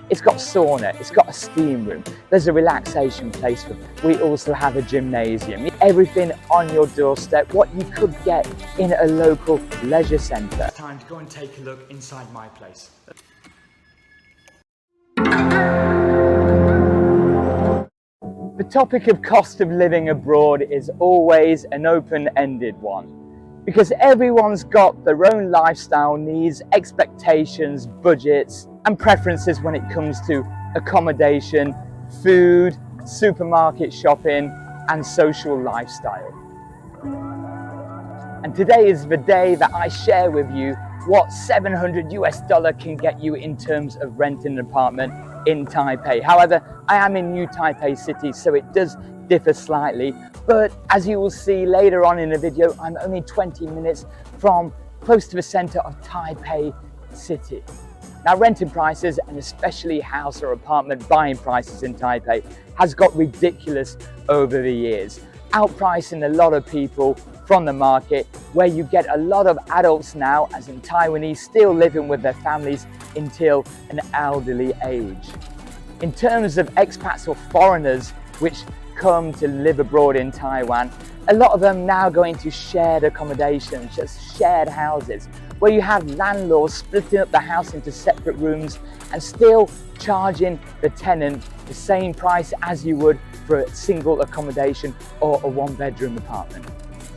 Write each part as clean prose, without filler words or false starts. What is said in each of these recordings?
It's got sauna, it's got a steam room, there's a relaxation place. We also have a gymnasium. Everything on your doorstep, what you could get in a local leisure centre. It's time to go and take a look inside my place. The topic of cost of living abroad is always an open-ended one, because everyone's got their own lifestyle needs, expectations, budgets and preferences when it comes to accommodation, food, supermarket shopping and social lifestyle. And today is the day that I share with you what $700 can get you in terms of renting an apartment in Taipei. However, I am in New Taipei City, so it does differ slightly. But as you will see later on in the video, I'm only 20 minutes from close to the center of Taipei City. Now, renting prices, and especially house or apartment buying prices in Taipei, has got ridiculous over the years, outpricing a lot of people from the market, where you get a lot of adults now, as in Taiwanese, still living with their families until an elderly age. In terms of expats or foreigners which come to live abroad in Taiwan, a lot of them now go into shared accommodation, just shared houses, where you have landlords splitting up the house into separate rooms and still charging the tenant the same price as you would for a single accommodation or a one-bedroom apartment.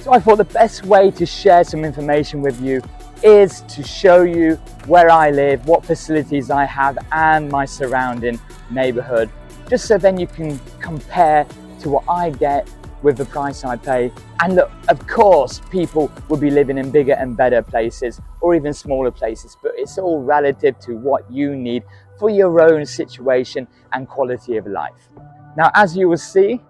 So I thought the best way to share some information with you is to show you where I live, what facilities I have and my surrounding neighborhood, just so then you can compare to what I get with the price I pay. And look, of course, people will be living in bigger and better places or even smaller places, but it's all relative to what you need for your own situation and quality of life. Now, as you will see,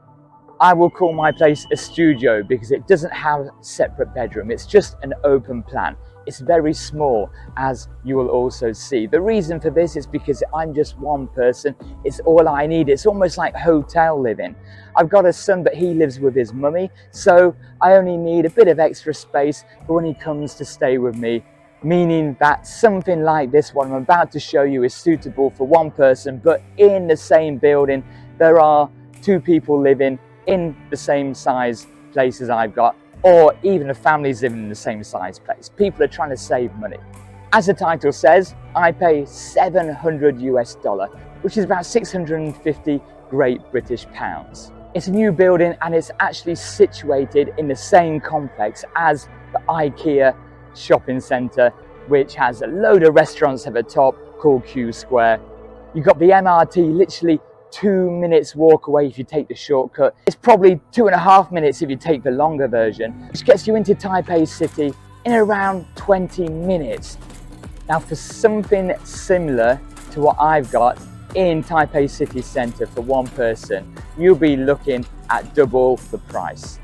I will call my place a studio because it doesn't have a separate bedroom. It's just an open plan. It's very small, as you will also see. The reason for this is because I'm just one person. It's all I need. It's almost like hotel living. I've got a son, but he lives with his mummy, so I only need a bit of extra space for when he comes to stay with me, meaning that something like this one I'm about to show you is suitable for one person, but in the same building there are two people living in the same size place as I've got, or even a family's living in the same size place. People are trying to save money. As the title says, I pay $700, which is about 650 Great British pounds. It's a new building and it's actually situated in the same complex as the IKEA shopping centre, which has a load of restaurants at the top called Q Square. You've got the MRT literally 2 minutes walk away if you take the shortcut. It's probably 2.5 minutes if you take the longer version, which gets you into Taipei City in around 20 minutes. Now, for something similar to what I've got in Taipei City Centre for one person, you'll be looking at double the price.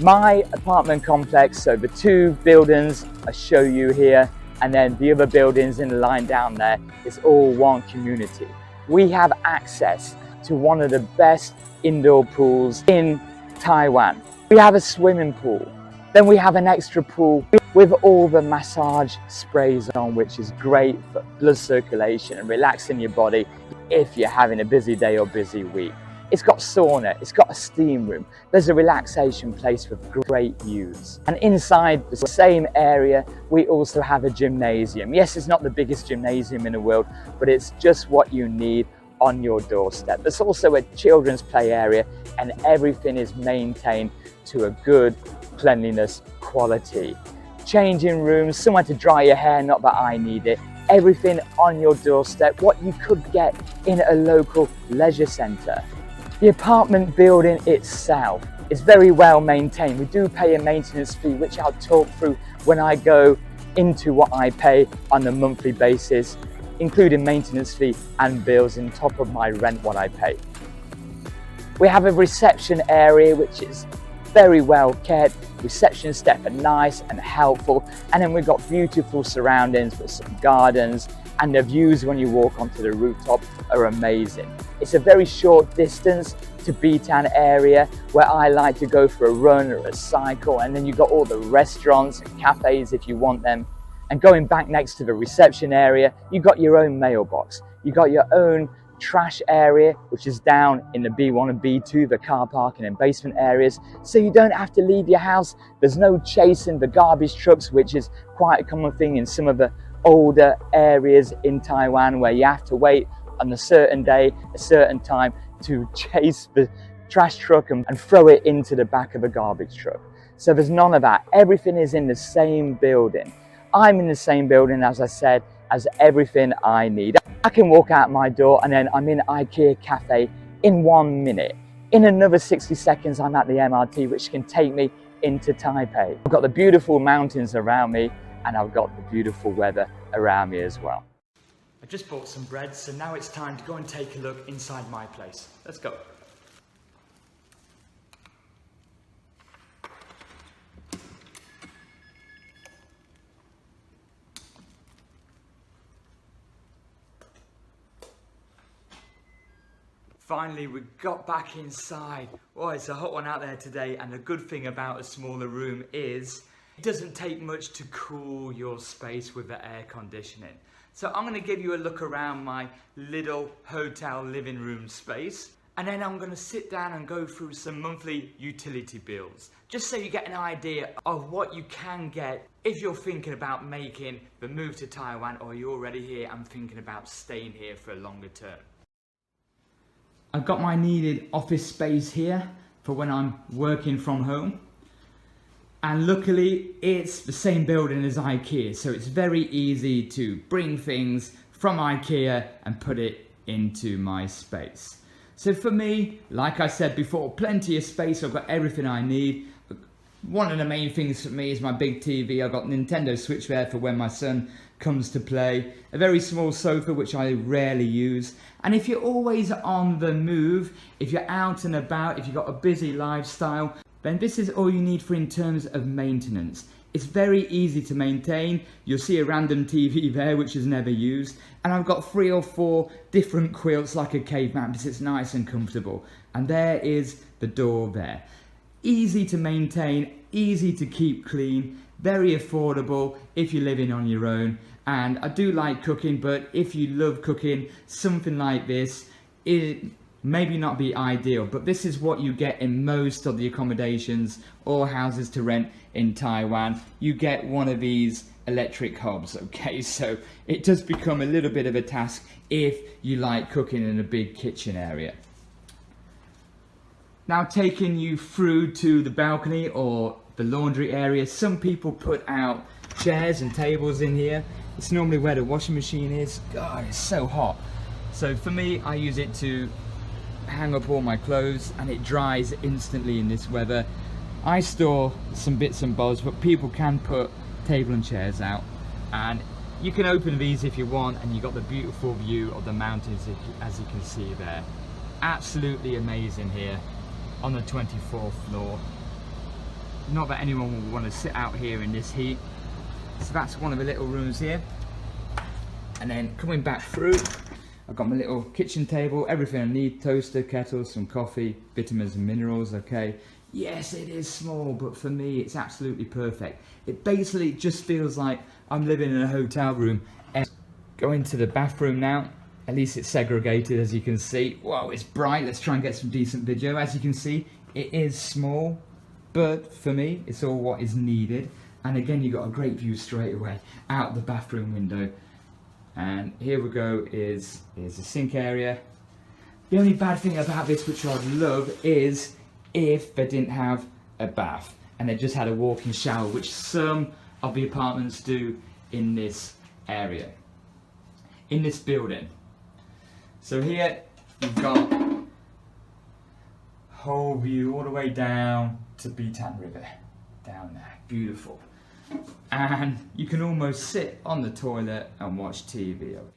My apartment complex, so the two buildings I show you here, and then the other buildings in the line down there, is all one community. We have access to one of the best indoor pools in Taiwan. We have a swimming pool. Then we have an extra pool with all the massage sprays on, which is great for blood circulation and relaxing your body if you're having a busy day or busy week. It's got sauna, it's got a steam room, there's a relaxation place with great views. And inside the same area, we also have a gymnasium. Yes, it's not the biggest gymnasium in the world, but it's just what you need on your doorstep. There's also a children's play area, and everything is maintained to a good cleanliness quality. Changing rooms, somewhere to dry your hair, not that I need it. Everything on your doorstep, what you could get in a local leisure centre. The apartment building itself is very well maintained. We do pay a maintenance fee, which I'll talk through when I go into what I pay on a monthly basis, including maintenance fee and bills on top of my rent, what I pay. We have a reception area, which is very well kept. Reception staff are nice and helpful. And then we've got beautiful surroundings with some gardens, and the views when you walk onto the rooftop are amazing. It's a very short distance to B-Town area where I like to go for a run or a cycle, and then you've got all the restaurants and cafes if you want them. And going back next to the reception area, you've got your own mailbox. You got your own trash area, which is down in the B1 and B2, the car parking and basement areas, so you don't have to leave your house. There's no chasing the garbage trucks, which is quite a common thing in some of the older areas in Taiwan, where you have to wait on a certain day, a certain time to chase the trash truck and throw it into the back of a garbage truck. So there's none of that. Everything is in the same building. I'm in the same building, as I said, as everything I need. I can walk out my door and then I'm in IKEA cafe in 1 minute. In another 60 seconds, I'm at the MRT, which can take me into Taipei. I've got the beautiful mountains around me and I've got the beautiful weather around me as well. I just bought some bread, so now it's time to go and take a look inside my place. Let's go. Finally, we got back inside. Oh, it's a hot one out there today, and the good thing about a smaller room is it doesn't take much to cool your space with the air conditioning. So I'm going to give you a look around my little hotel living room space, and then I'm going to sit down and go through some monthly utility bills, just so you get an idea of what you can get if you're thinking about making the move to Taiwan, or you're already here and thinking about staying here for a longer term. I've got my needed office space here for when I'm working from home. And luckily it's the same building as IKEA, so it's very easy to bring things from IKEA and put it into my space. So for me, like I said before, plenty of space. I've got everything I need. One of the main things for me is my big TV. I've got Nintendo Switch there for when my son comes to play. A very small sofa, which I rarely use. And if you're always on the move, if you're out and about, if you've got a busy lifestyle, then this is all you need for in terms of maintenance. It's very easy to maintain. You'll see a random TV there, which is never used. And I've got 3 or 4 different quilts like a cave mat, because it's nice and comfortable. And there is the door there. Easy to maintain, easy to keep clean, very affordable if you're living on your own. And I do like cooking, but if you love cooking, something like this, it maybe not be ideal, but this is what you get in most of the accommodations or houses to rent in Taiwan. You get one of these electric hobs, okay? So it does become a little bit of a task if you like cooking in a big kitchen area. Now, taking you through to the balcony or the laundry area, some people put out chairs and tables in here. It's normally where the washing machine is. God, it's so hot. So for me, I use it to hang up all my clothes, and it dries instantly in this weather. I store some bits and bobs, but people can put table and chairs out, and you can open these if you want, and you've got the beautiful view of the mountains as you can see there. Absolutely amazing here on the 24th floor. Not that anyone will want to sit out here in this heat. So that's one of the little rooms here. And then coming back through, I've got my little kitchen table, everything I need: toaster, kettle, some coffee, vitamins and minerals, okay. Yes, it is small, but for me it's absolutely perfect. It basically just feels like I'm living in a hotel room. And go into the bathroom now. At least it's segregated, as you can see. Whoa, it's bright. Let's try and get some decent video. As you can see, it is small, but for me, it's all what is needed. And again, you've got a great view straight away out the bathroom window. And here we go, is the sink area. The only bad thing about this, which I'd love, is if they didn't have a bath and they just had a walk-in shower, which some of the apartments do in this area, in this building. So here you've got whole view all the way down to Bitan River, down there, beautiful. And you can almost sit on the toilet and watch TV, okay.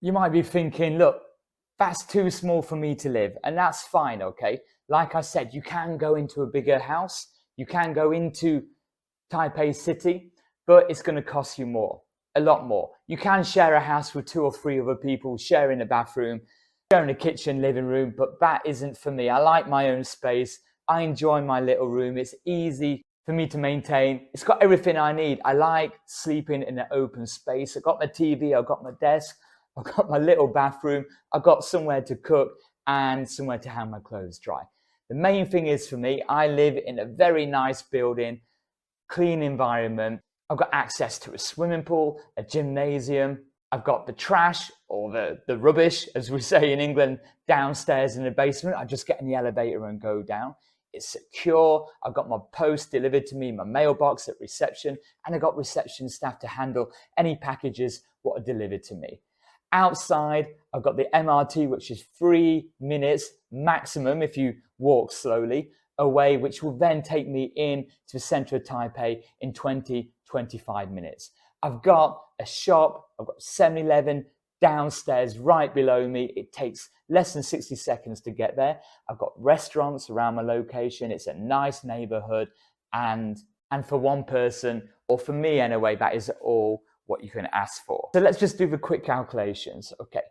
You might be thinking, look, that's too small for me to live, and that's fine, okay? Like I said, you can go into a bigger house, you can go into Taipei City, but it's going to cost you more, a lot more. You can share a house with 2 or 3 other people, sharing a bathroom, sharing a kitchen, living room, but that isn't for me. I like my own space. I enjoy my little room. It's easy for me to maintain. It's got everything I need. I like sleeping in an open space. I've got my TV, I've got my desk, I've got my little bathroom, I've got somewhere to cook and somewhere to hang my clothes dry. The main thing is for me, I live in a very nice building, clean environment. I've got access to a swimming pool, a gymnasium. I've got the trash or the rubbish, as we say in England, downstairs in the basement. I just get in the elevator and go down. It's secure. I've got my post delivered to me, my mailbox at reception, and I've got reception staff to handle any packages what are delivered to me. Outside, I've got the MRT, which is 3 minutes maximum if you walk slowly away, which will then take me in to the center of Taipei in 20-25 minutes. I've got a shop, I've got 7-Eleven downstairs right below me. It takes less than 60 seconds to get there. I've got restaurants around my location. It's a nice neighborhood, and for one person, or for me anyway, that is all what you can ask for. So let's just do the quick calculations. Okay,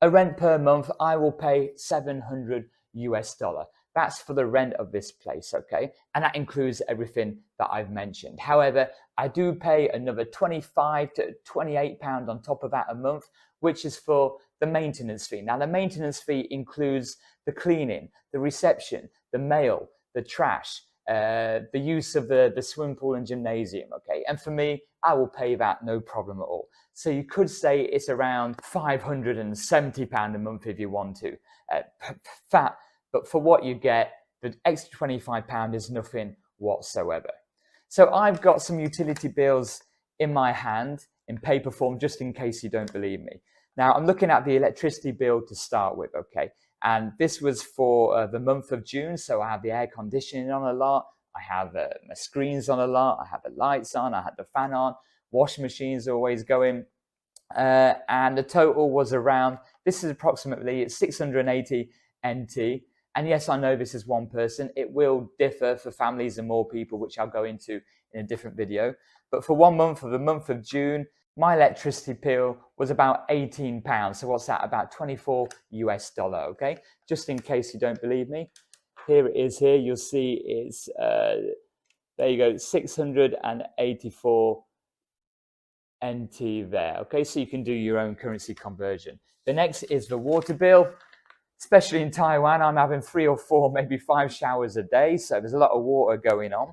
a rent per month, I will pay $700 US. That's for the rent of this place, okay? And that includes everything that I've mentioned. However, I do pay another 25 to 28 pounds on top of that a month, which is for the maintenance fee. Now, the maintenance fee includes the cleaning, the reception, the mail, the trash, the use of the swimming pool and gymnasium, okay? And for me, I will pay that no problem at all. So you could say it's around £570 a month if you want to. But for what you get, the extra £25 is nothing whatsoever. So I've got some utility bills in my hand in paper form, just in case you don't believe me. Now I'm looking at the electricity bill to start with, okay? And this was for the month of June. So I have the air conditioning on a lot. I have my screens on a lot. I have the lights on. I have the fan on. Washing machines are always going. And the total was around, this is approximately 680 NT. And yes, I know this is one person. It will differ for families and more people, which I'll go into in a different video. But for 1 month, for the month of June, my electricity bill was about £18. So what's that? About $24 US, okay? Just in case you don't believe me. Here it is here. You'll see it's, there you go, 684 NT there. Okay, so you can do your own currency conversion. The next is the water bill. Especially in Taiwan, I'm having 3 or 4, maybe 5 showers a day. So there's a lot of water going on.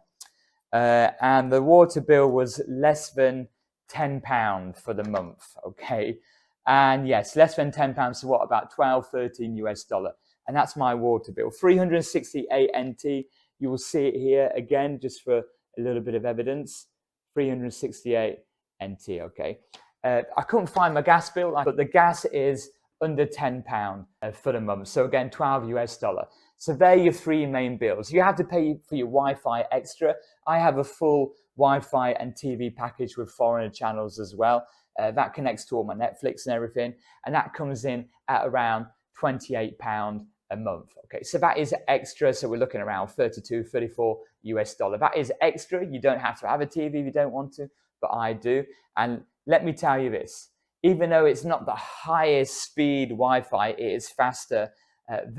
And the water bill was less than £10 for the month, okay? And yes, less than £10, so what, about 12, 13 US dollar. And that's my water bill, 368 NT. You will see it here again, just for a little bit of evidence, 368 NT, okay? I couldn't find my gas bill, but the gas is under £10 for the month. So again, 12 US dollar. So they're your 3 main bills. You have to pay for your Wi-Fi extra. I have a full Wi-Fi and TV package with foreigner channels as well. That connects to all my Netflix and everything. And that comes in at around £28 a month. Okay, so that is extra. So we're looking around 32, 34 US dollar. That is extra. You don't have to have a TV if you don't want to, but I do. And let me tell you this, even though it's not the highest speed Wi-Fi, it is faster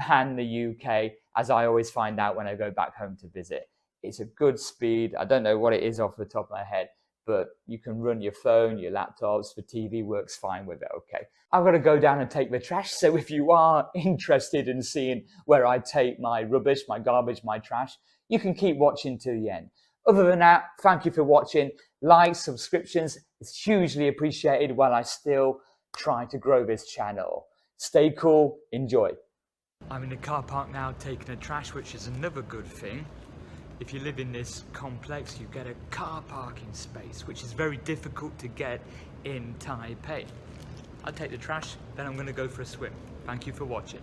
than the UK, as I always find out when I go back home to visit. It's a good speed. I don't know what it is off the top of my head, but you can run your phone, your laptops, the TV works fine with it, okay? I've got to go down and take the trash, so if you are interested in seeing where I take my rubbish, my garbage, my trash, you can keep watching to the end. Other than that, thank you for watching. Likes, subscriptions, it's hugely appreciated while I still try to grow this channel. Stay cool, enjoy. I'm in the car park now taking a trash, which is another good thing. If you live in this complex, you get a car parking space, which is very difficult to get in Taipei. I'll take the trash, then I'm going to go for a swim. Thank you for watching.